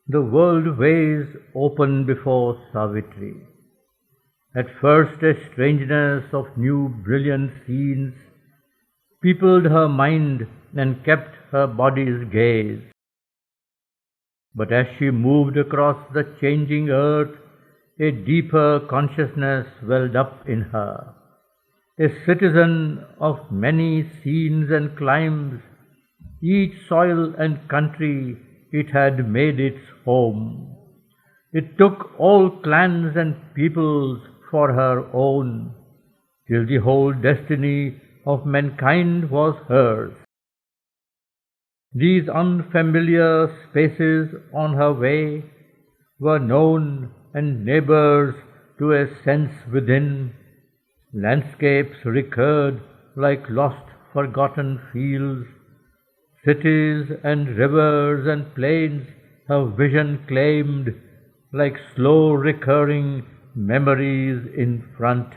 The world ways open before Savitri. At first a strangeness of new brilliant scenes peopled her mind and kept her body's gaze. But as she moved across the changing earth, a deeper consciousness welled up in her. A citizen of many scenes and climes, each soil and country it had made its home. It took all clans and peoples for her own, till the whole destiny of mankind was hers. These unfamiliar spaces on her way were known and neighbors to a sense within. Landscapes recurred like lost, forgotten fields. Cities and rivers and plains her vision claimed like slow recurring memories in front.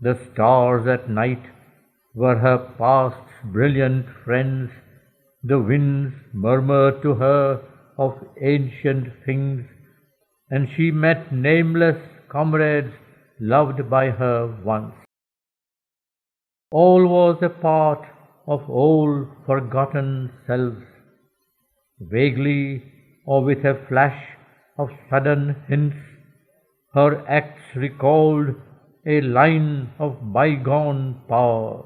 The stars at night were her past's brilliant friends. The winds murmured to her of ancient things, and she met nameless comrades loved by her once. All was a part of old forgotten selves. Vaguely or with a flash of sudden hints, her acts recalled a line of bygone power.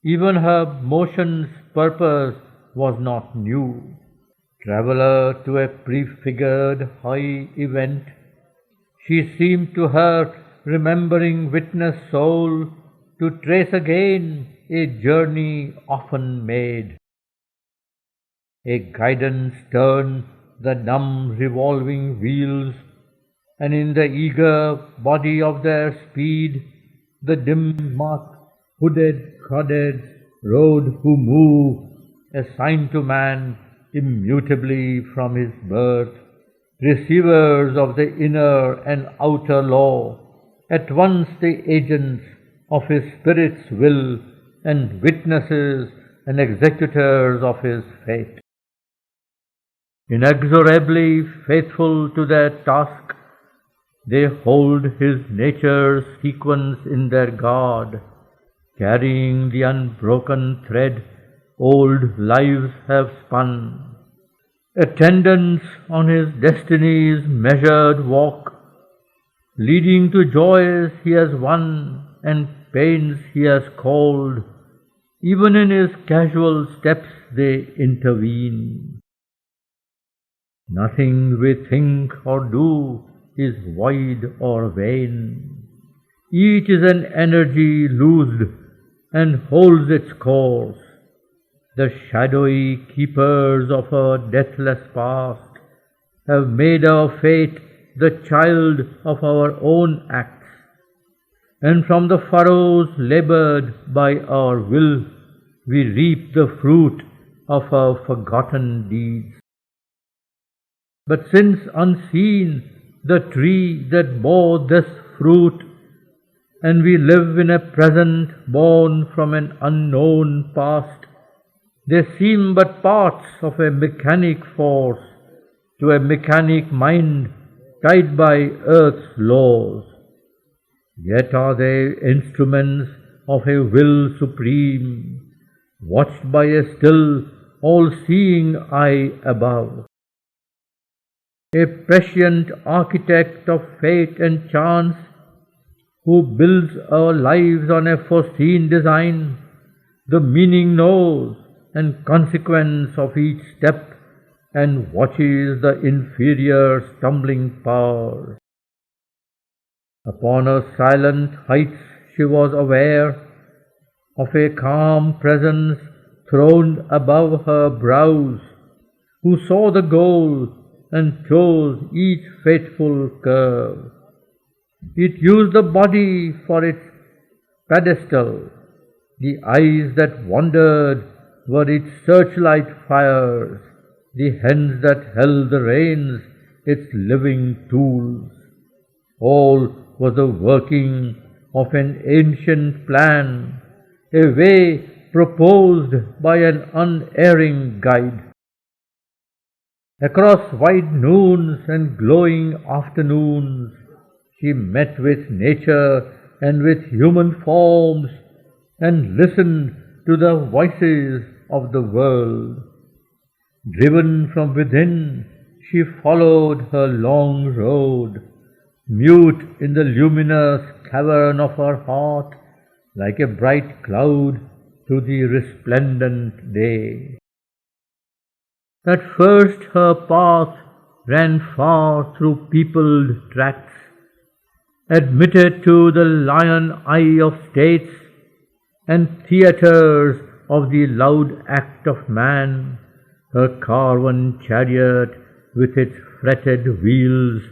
Even her motion's purpose was not new. Traveller to a prefigured high event, she seemed to her remembering witness soul to trace again a journey often made. A guidance turned the numb revolving wheels, and in the eager body of their speed, the dim masked, hooded Crawdads rode who move, assigned to man immutably from his birth, receivers of the inner and outer law, at once the agents of his spirit's will and witnesses and executors of his fate. Inexorably faithful to their task, they hold his nature's sequence in their guard, carrying the unbroken thread old lives have spun. Attendants on his destiny's measured walk, leading to joys he has won and pains he has called, even in his casual steps they intervene. Nothing we think or do is void or vain. Each is an energy loosed and holds its course. The shadowy keepers of our deathless past have made our fate the child of our own acts, and from the furrows labored by our will, we reap the fruit of our forgotten deeds. But since unseen the tree that bore this fruit, and we live in a present born from an unknown past, they seem but parts of a mechanic force to a mechanic mind tied by earth's laws. Yet are they instruments of a will supreme, watched by a still all-seeing eye above. A prescient architect of fate and chance, who builds our lives on a foreseen design, the meaning knows and consequence of each step, and watches the inferior stumbling powers. Upon her silent heights she was aware of a calm presence throned above her brows, who saw the goal and chose each fateful curve. It used the body for its pedestal. The eyes that wandered were its searchlight fires, the hands that held the reins its living tools. All was the working of an ancient plan, a way proposed by an unerring guide. Across wide noons and glowing afternoons, she met with nature and with human forms and listened to the voices of the world. Driven from within, she followed her long road, mute in the luminous cavern of her heart, like a bright cloud through the resplendent day. At first her path ran far through peopled tracts, admitted to the lion eye of states and theatres of the loud act of man, her carven chariot with its fretted wheels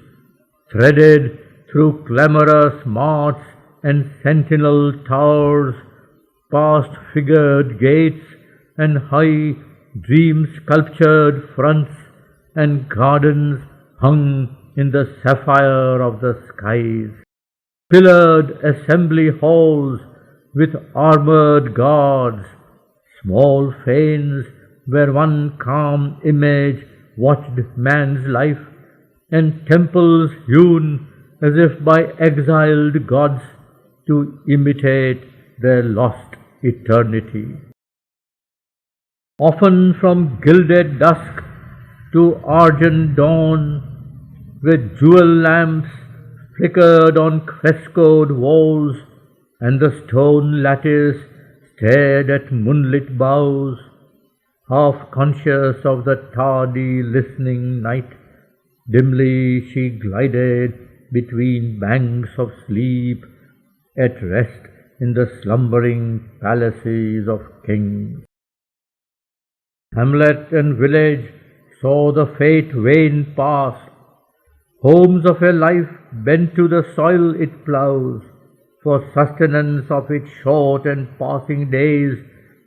threaded through clamorous marts and sentinel towers, past figured gates and high dream-sculptured fronts and gardens hung in the sapphire of the skies, pillared assembly halls with armored guards, small fanes where one calm image watched man's life, and temples hewn as if by exiled gods to imitate their lost eternity. Often from gilded dusk to argent dawn, with jewel lamps flickered on frescoed walls, and the stone lattice stared at moonlit boughs, half conscious of the tardy listening night, dimly she glided between banks of sleep, at rest in the slumbering palaces of kings. Hamlet and village saw the fate wane past, homes of a life bent to the soil it ploughs, for sustenance of its short and passing days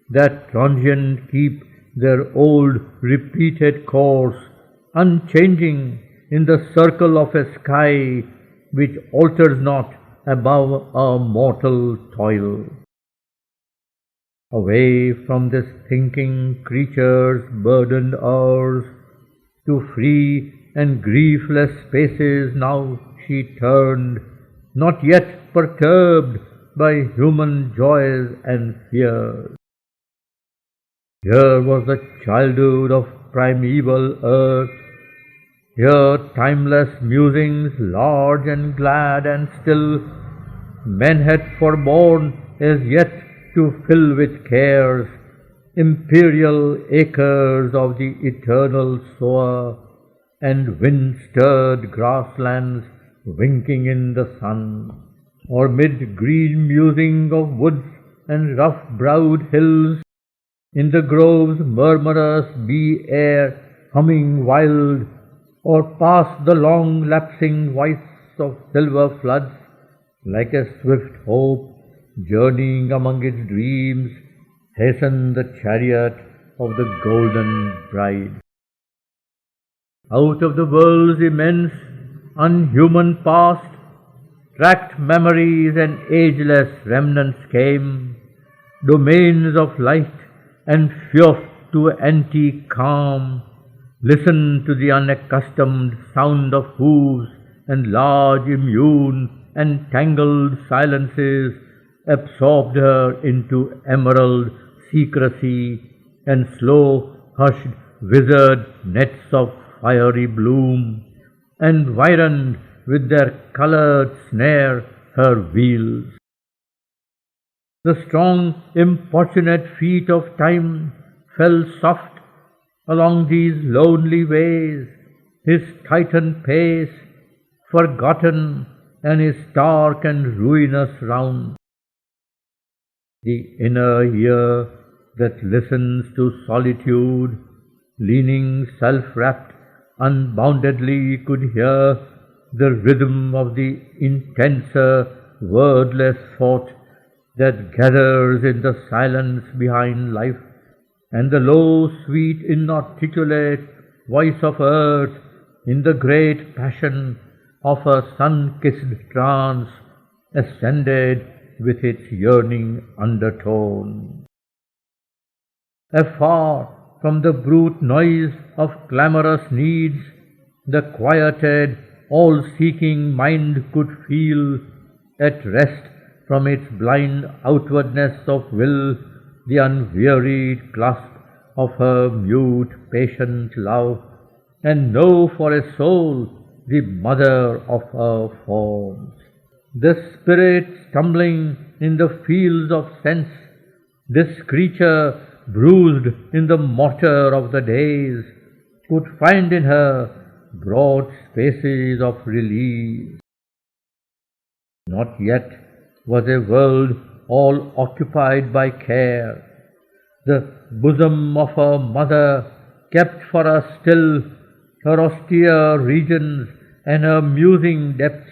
that transient keep their old repeated course, unchanging in the circle of a sky which alters not above our mortal toil. Away from this thinking creature's burdened hours, to free and griefless spaces now she turned, not yet perturbed by human joys and fears. Here was the childhood of primeval earth, here timeless musings large and glad and still, men had forborne as yet to fill with cares imperial acres of the eternal sower, and wind-stirred grasslands winking in the sun, or mid green musing of woods and rough-browed hills, in the grove's murmurous bee air humming wild, or past the long lapsing voice of silver floods, like a swift hope journeying among its dreams, hastened the chariot of the golden bride. Out of the world's immense, unhuman past, tracked memories and ageless remnants came, domains of light and feof to antique calm, listened to the unaccustomed sound of hooves and large immune and tangled silences absorbed her into emerald secrecy and slow hushed wizard nets of fiery bloom, environed with their colored snare her wheels. The strong importunate feet of time fell soft along these lonely ways, his tightened pace forgotten and his stark and ruinous round. The inner ear that listens to solitude, leaning self-wrapped unboundedly, could hear the rhythm of the intenser, wordless thought that gathers in the silence behind life, and the low, sweet, inarticulate voice of earth in the great passion of a sun-kissed trance ascended with its yearning undertone. Afar, from the brute noise of clamorous needs, the quieted, all-seeking mind could feel at rest from its blind outwardness of will the unwearied clasp of her mute, patient love, and know for a soul the mother of her forms. The spirit stumbling in the fields of sense, this creature bruised in the mortar of the days, could find in her broad spaces of release. Not yet was a world all occupied by care. The bosom of her mother kept for us still her austere regions and her musing depths,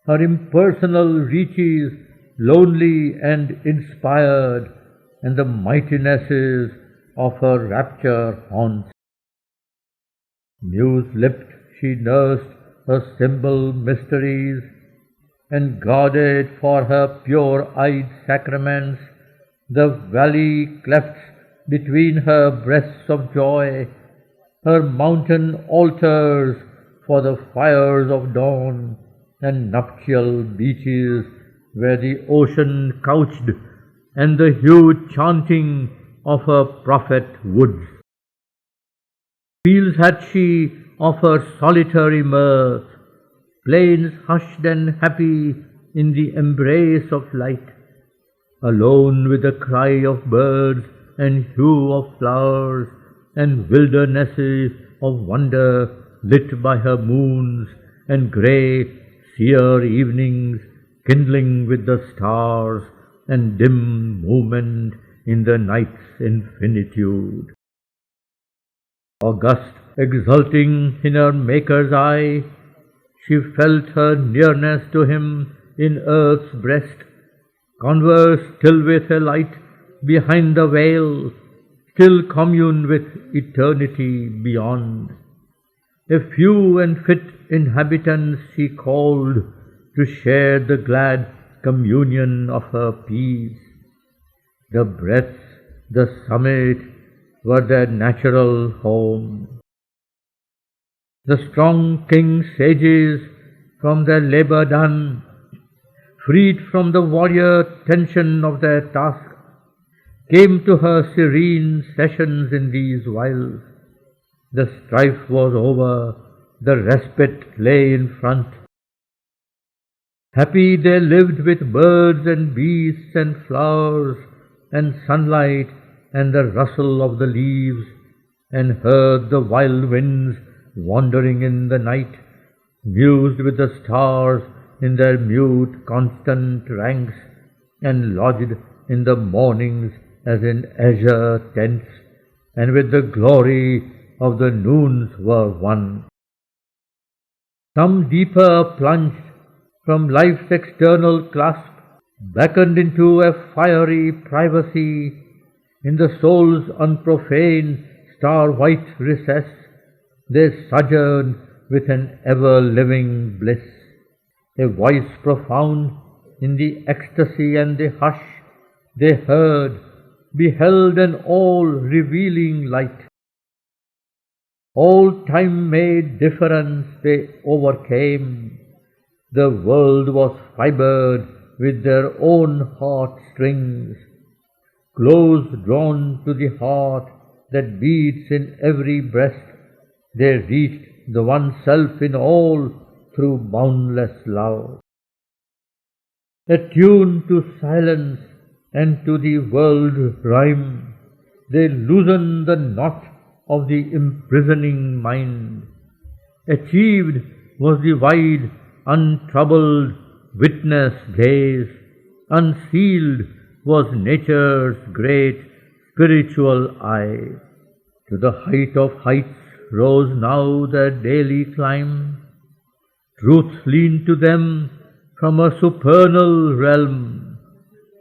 her impersonal reaches, lonely and inspired, and the mightinesses of her rapture haunts. Muse-lipped she nursed her symbol mysteries, and guarded for her pure-eyed sacraments the valley clefts between her breasts of joy, her mountain altars for the fires of dawn, and nuptial beaches where the ocean couched, and the huge chanting of her prophet woods. Fields had she of her solitary mirth, plains hushed and happy in the embrace of light, alone with the cry of birds and hue of flowers, and wildernesses of wonder lit by her moons, and grey, sear evenings kindling with the stars, and dim movement in the night's infinitude. August, exulting in her Maker's eye, she felt her nearness to him in earth's breast, conversed still with a light behind the veil, still commune with eternity beyond. A few and fit inhabitants she called to share the glad communion of her peace. The breaths, the summit, were their natural home. The strong king sages, from their labor done, freed from the warrior tension of their task, came to her serene sessions in these wilds. The strife was over, the respite lay in front. Happy they lived with birds and beasts and flowers and sunlight and the rustle of the leaves, and heard the wild winds wandering in the night, mused with the stars in their mute constant ranks, and lodged in the mornings as in azure tents, and with the glory of the noons were one. Some deeper plunged from life's external clasp, beckoned into a fiery privacy in the soul's unprofaned star-white recess. They sojourned with an ever-living bliss, a voice profound in the ecstasy and the hush. They heard, beheld an all-revealing light. All time-made difference they overcame. The world was fibered with their own heart-strings, close drawn to the heart that beats in every breast. They reached the one self in all through boundless love. Attuned to silence and to the world rhyme, they loosened the knot of the imprisoning mind. Achieved was the wide, untroubled witness gaze. Unsealed was nature's great spiritual eye. To the height of heights rose now their daily climb. Truth leaned to them from a supernal realm.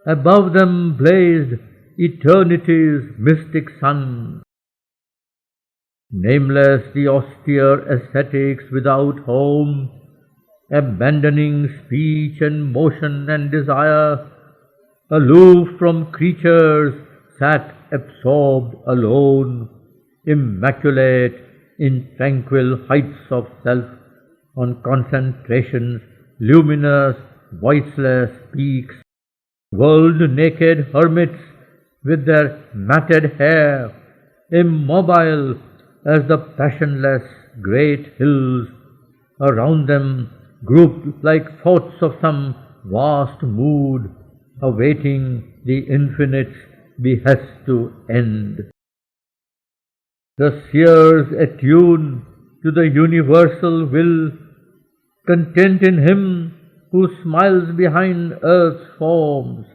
Above them blazed eternity's mystic sun. Nameless the austere ascetics without home, abandoning speech and motion and desire, aloof from creatures, sat absorbed alone, immaculate in tranquil heights of self, on concentration's luminous, voiceless peaks, world-naked hermits with their matted hair, immobile as the passionless great hills around them, grouped like thoughts of some vast mood, awaiting the infinite's behest to end. The seers attune to the universal will, content in Him who smiles behind earth's forms,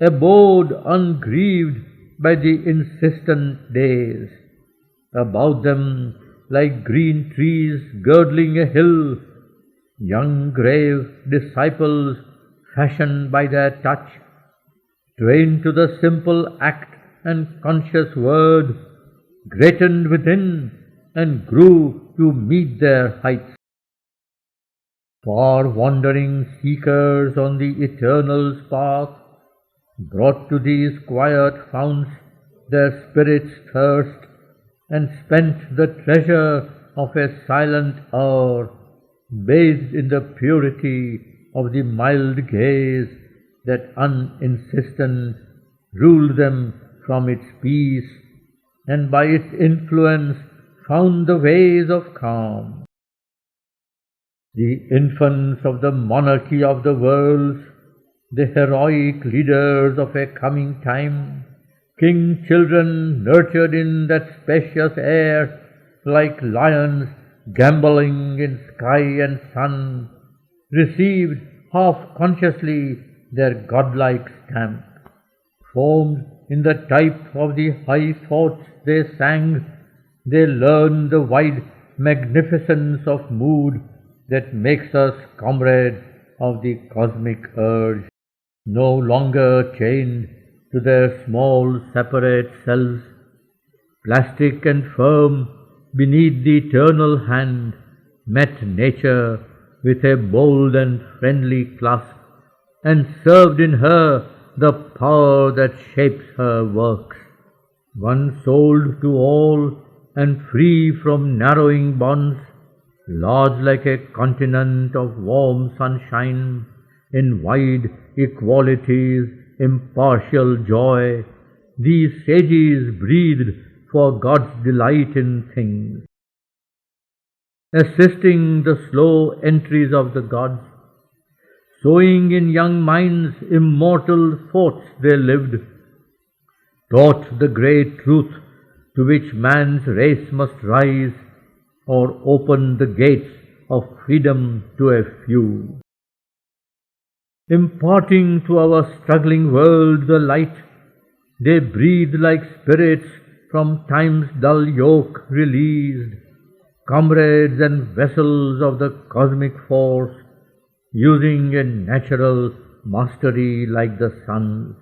abode ungrieved by the insistent days. About them, like green trees girdling a hill, young grave disciples fashioned by their touch, trained to the simple act and conscious word, greatened within and grew to meet their heights. Far wandering seekers on the Eternal's path, brought to these quiet founts their spirits' thirst, and spent the treasure of a silent hour, bathed in the purity of the mild gaze that uninsistent ruled them from its peace, and by its influence found the ways of calm. The infants of the monarchy of the worlds, the heroic leaders of a coming time, king children nurtured in that spacious air, like lions gambolling in sky and sun, received half consciously their godlike stamp. Formed in the type of the high thoughts they sang, they learned the wide magnificence of mood that makes us comrades of the cosmic urge, no longer chained to their small separate selves, plastic and firm beneath the eternal hand, met nature with a bold and friendly clasp, and served in her the power that shapes her works. One souled to all and free from narrowing bonds, large like a continent of warm sunshine, in wide equality's impartial joy, these sages breathed for God's delight in things. Assisting the slow entries of the gods, sowing in young minds immortal thoughts they lived, taught the great truth to which man's race must rise, or open the gates of freedom to a few. Imparting to our struggling world the light, they breathe like spirits from time's dull yoke released, comrades and vessels of the cosmic force, using a natural mastery like the sun's.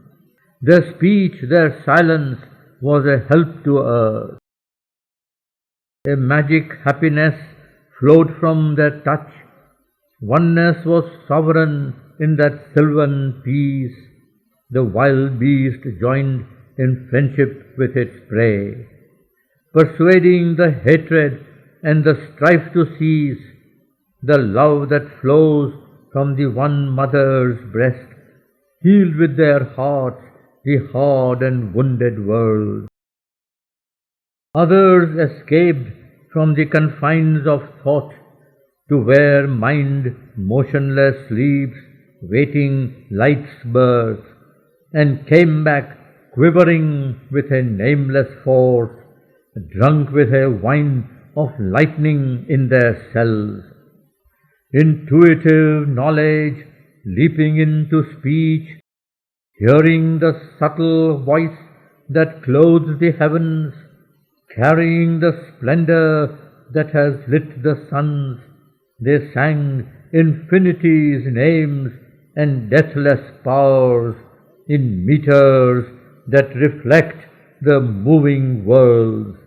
Their speech, their silence was a help to earth. A magic happiness flowed from their touch. Oneness was sovereign in that sylvan peace. The wild beast joined in friendship with its prey, persuading the hatred and the strife to cease. The love that flows from the one mother's breast healed with their hearts the hard and wounded world. Others escaped from the confines of thought to where mind motionless sleeps, waiting light's birth, and came back quivering with a nameless force, drunk with a wine of lightning in their cells. Intuitive knowledge leaping into speech, hearing the subtle voice that clothes the heavens, carrying the splendor that has lit the suns, they sang infinity's names and deathless powers in meters that reflect the moving worlds,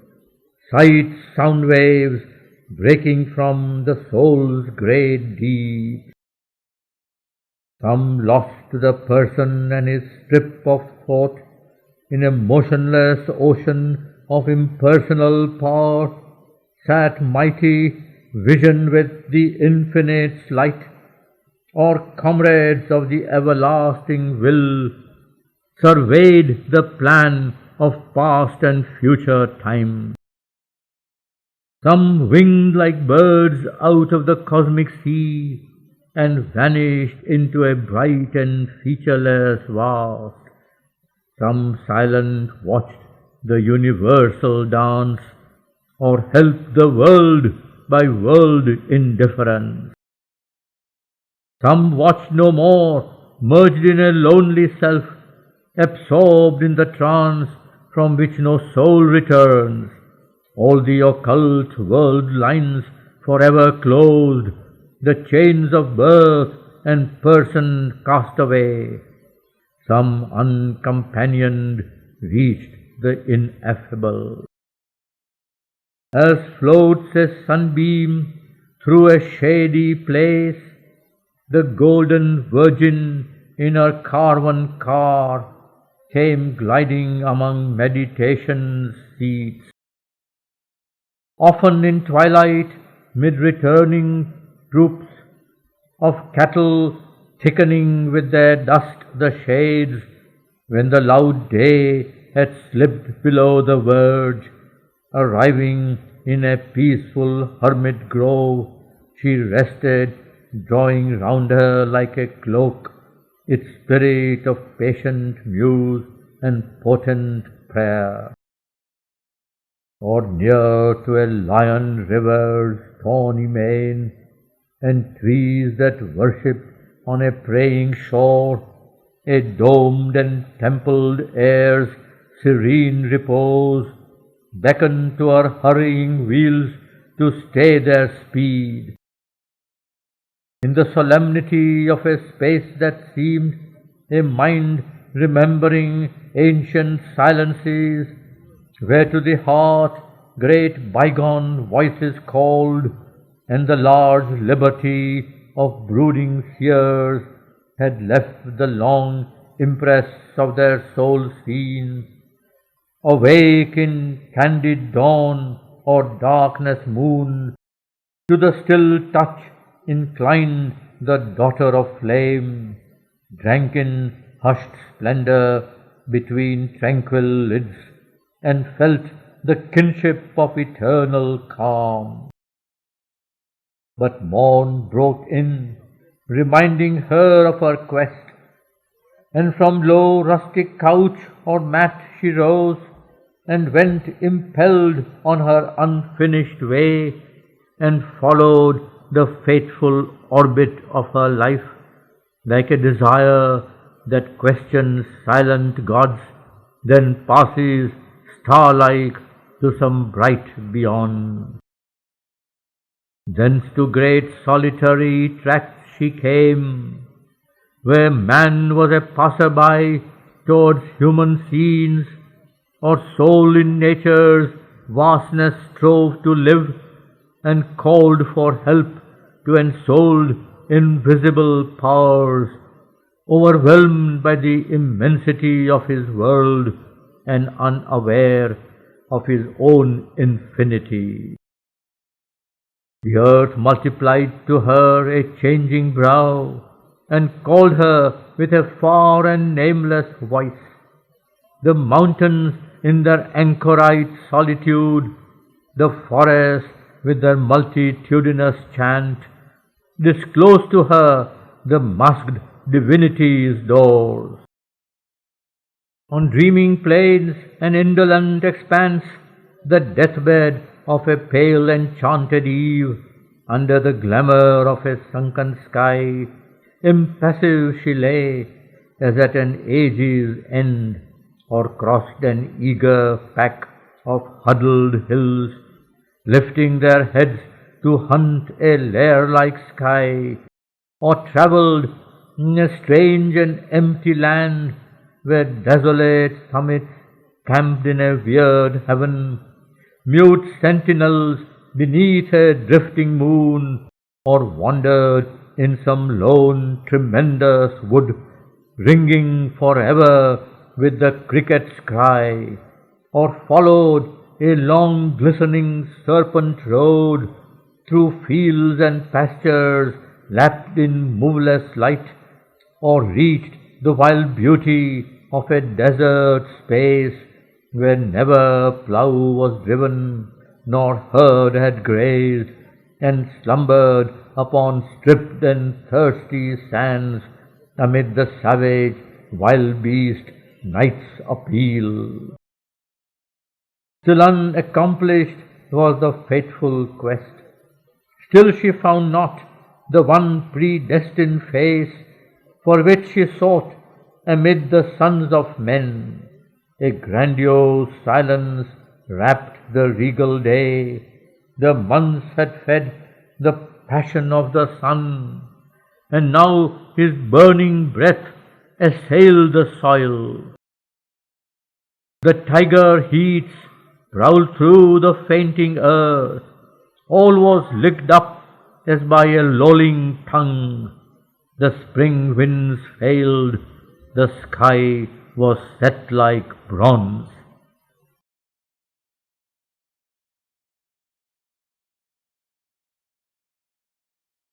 sight sound waves breaking from the soul's great deep. Some lost to the person and his strip of thought in a motionless ocean of impersonal power, sat mighty vision with the infinite's light, or comrades of the everlasting will, surveyed the plan of past and future time. Some winged like birds out of the cosmic sea and vanished into a bright and featureless vast. Some silent watched the universal dance, or helped the world by world indifference. Some watched no more, merged in a lonely self, absorbed in the trance from which no soul returns, all the occult world lines forever closed, the chains of birth and person cast away. Some uncompanioned reached the ineffable. As floats a sunbeam through a shady place, the golden virgin in her carven car came gliding among meditation's seats. Often in twilight, mid returning troops of cattle thickening with their dust the shades, when the loud day had slipped below the verge, arriving in a peaceful hermit grove, she rested, drawing round her like a cloak its spirit of patient muse and potent prayer. Or near to a lion river's tawny mane, and trees that worshipped on a praying shore, a domed and templed air's serene repose, beckoned to her hurrying wheels to stay their speed. In the solemnity of a space that seemed a mind remembering ancient silences, where to the heart great bygone voices called, and the large liberty of brooding seers had left the long impress of their soul seen. Awake in candid dawn or darkness moon, to the still touch inclined the daughter of flame, drank in hushed splendor between tranquil lids, and felt the kinship of eternal calm. But morn broke in, reminding her of her quest, and from low rustic couch or mat she rose, and went impelled on her unfinished way, and followed the fateful orbit of her life, like a desire that questions silent gods, then passes star-like to some bright beyond. Thence to great solitary tracts she came, where man was a passer-by towards human scenes, or soul in nature's vastness strove to live, and called for help to ensouled invisible powers, overwhelmed by the immensity of his world and unaware of his own infinity. The earth multiplied to her a changing brow, and called her with a far and nameless voice. The mountains in their anchorite solitude, the forests with their multitudinous chant, disclosed to her the masked divinity's doors. On dreaming plains and indolent expanse, the deathbed of a pale enchanted eve, under the glamour of a sunken sky, impassive she lay, as at an age's end, or crossed an eager pack of huddled hills, lifting their heads to hunt a lair-like sky, or travelled in a strange and empty land, where desolate summits camped in a weird heaven, mute sentinels beneath a drifting moon, or wandered in some lone tremendous wood, ringing forever with the cricket's cry, or followed a long glistening serpent road through fields and pastures lapped in moveless light, or reached the wild beauty of a desert space where never plough was driven, nor herd had grazed, and slumbered upon stripped and thirsty sands amid the savage wild beast night's appeal. Still unaccomplished was the fateful quest. Still she found not the one predestined face for which she sought amid the sons of men. A grandiose silence wrapped the regal day. The months had fed the passion of the sun, and now his burning breath assailed the soil. The tiger heats prowled through the fainting earth. All was licked up as by a lolling tongue. The spring winds failed. The sky was set like bronze.